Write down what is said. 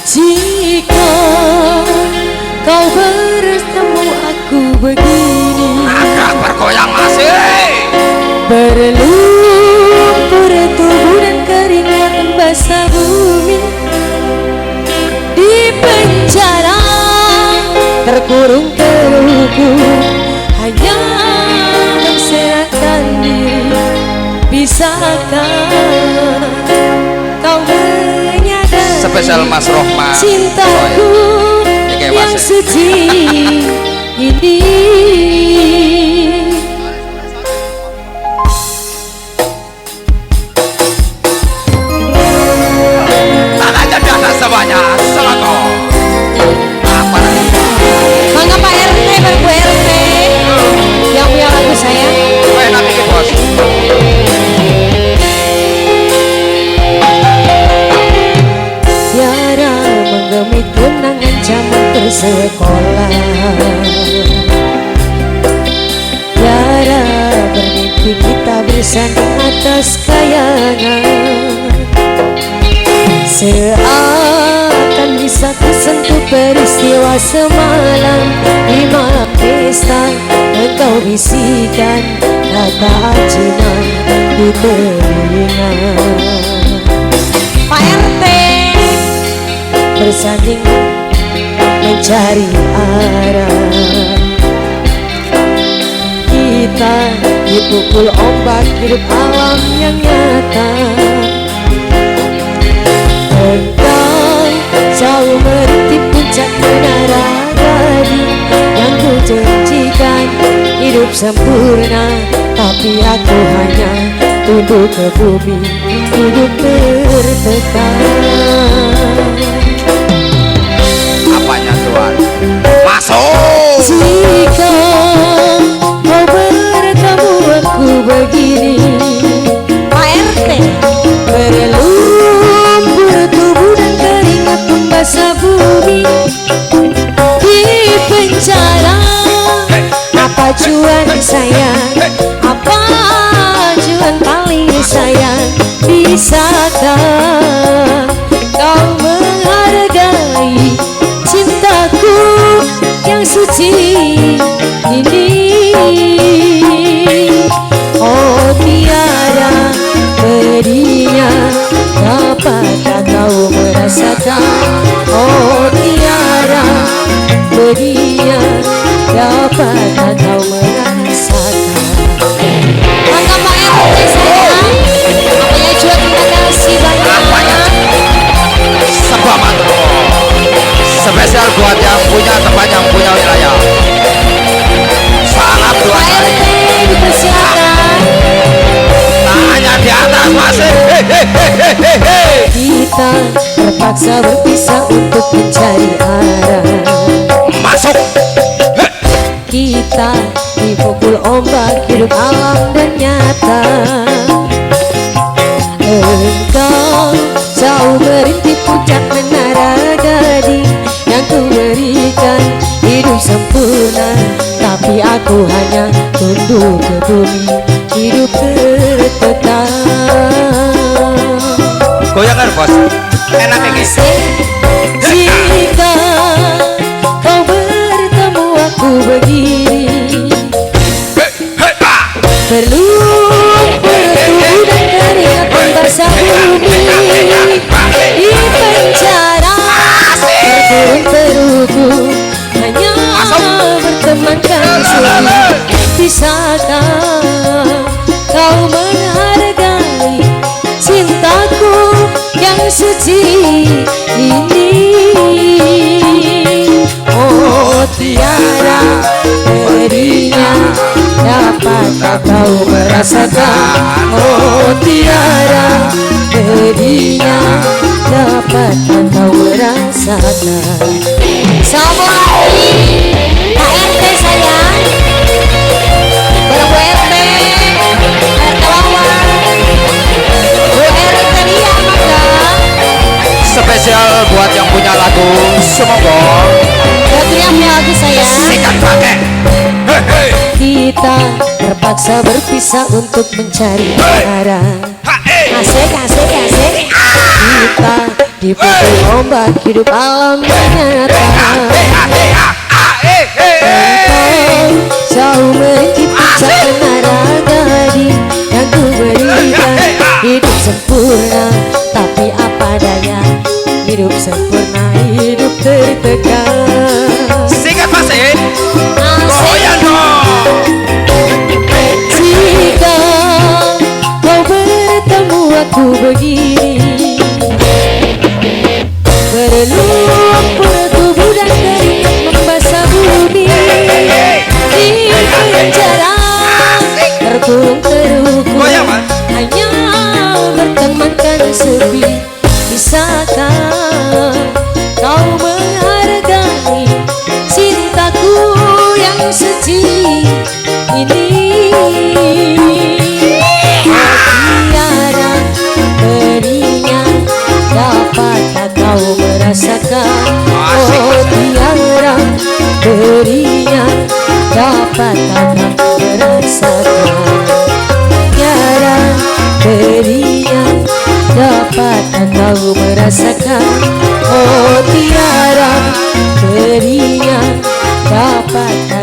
Jika kau bertemu aku begini, agak bergoyang masih berlumpur tubuh dan keringat basah bumi. Di penjara terkurung terhukum, hanya menserahkan diri. Bisakah kau menyadari spesial Mas Rohman cintaku yang suci ini? tanahnya di atas semuanya seloko apa lagi Mangga Pak RT, Pak Bu RT yang punya lagu saya. enak ini bos. Tiara menggemit kenangan zaman bersekolah. Tiara bermimpi kita bersanding atas kayangan. Seakan bisa kusentuh peristiwa semalam. Di malam pesta engkau bisikan kata acunan di telinga. Pak RT bersanding mencari arah. Kita dipukul ombak hidup alam yang nyata. Engkau jauh merintih puncak menara gading yang ku janjikan hidup sempurna, tapi aku hanya tunduk ke bumi, hidup tertekan. Apanya tuan masuk Jika kau bertemu aku begini, Pak RT, berlumpur tubuh dan keringat membasah bumi. Di penjara apa cuan sayang, apa cuan paling sayang? Bisakah kau menghargai cintaku yang suci ini? Oh tiada pedihnya dapatkah kau merasakan? Oh tiada pedihnya dapatkah kau merasakan? Mangga Pak RT sayang, apanya juga terima kasih banyak. sebuah mantu spesial buat yang punya tempat, yang punya wilayah. Salam dua Pak kali RT dipersilakan. tangannya di atas masih hehehehehe. Kita terpaksa berpisah untuk mencari arah. Masuk Kita dipukul ombak hidup alam dan nyata. Engkau jauh merintih puncak menara gading yang ku berikan hidup sempurna, tapi aku hanya tunduk ke bumi, hidup tertekan. goyangan bos enak ini. Jika kau bertemu aku begini, berlumpur tubuh dan keringat membasah bumi. Di penjara terkurung terhukum, hanya bertemankan sunyi. Bisakah kau menghargai cintaku yang suci ini? Oh tiada pedihnya dapatkah kau merasakan? Oh tiada pedihnya dapatkah kau merasakan? Sama lagi Pak RT sayang, bareng Bu RT, RT Wawan, Bu RT dia mangga. Spesial buat yang punya lagu semoga Lagunya punya lagu saya. sikat pakai hehe. Kita terpaksa berpisah untuk mencari arah. Asik, asik, asik. Kita dipukul ombak hidup alam nyata. Jauh menciptakan naragadi yang ku berikan hidup sempurna, tapi apa daya hidup sempurna hidup tertekan. Singkat masih goyang dong. Jika kau bertemu aku begini, berluap pura tubuh dan keringat membasah bumi. Di penjara terkurung terhukum, hanya bertemankan sepi. Bisakah kau menghargai cintaku yang suci ini? Tiada berinya dapatkah kau merasakan? Oh tiada berinya dapatkah kau merasakan? Tiada berinya dapatkah kau merasakan? Oh tiada berinya dapatkah